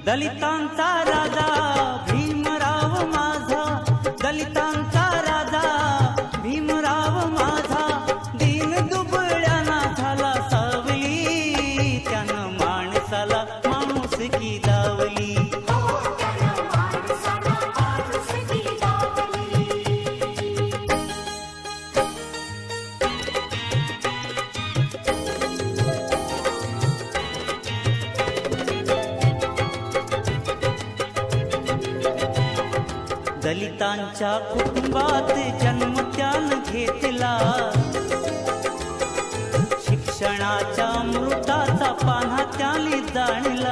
दलितांचा राजा भीमराव माझा, दलितांचा राजा भीमराव माझा, दीन दुबळ्यांना झाला सावली, त्यानं माणसाला माणुसकी दावली. दलितांच्या कुटुंबात जन्म त्यानं घेतला, शिक्षणाच्या अमृताचा पान्हा त्याने जाणला.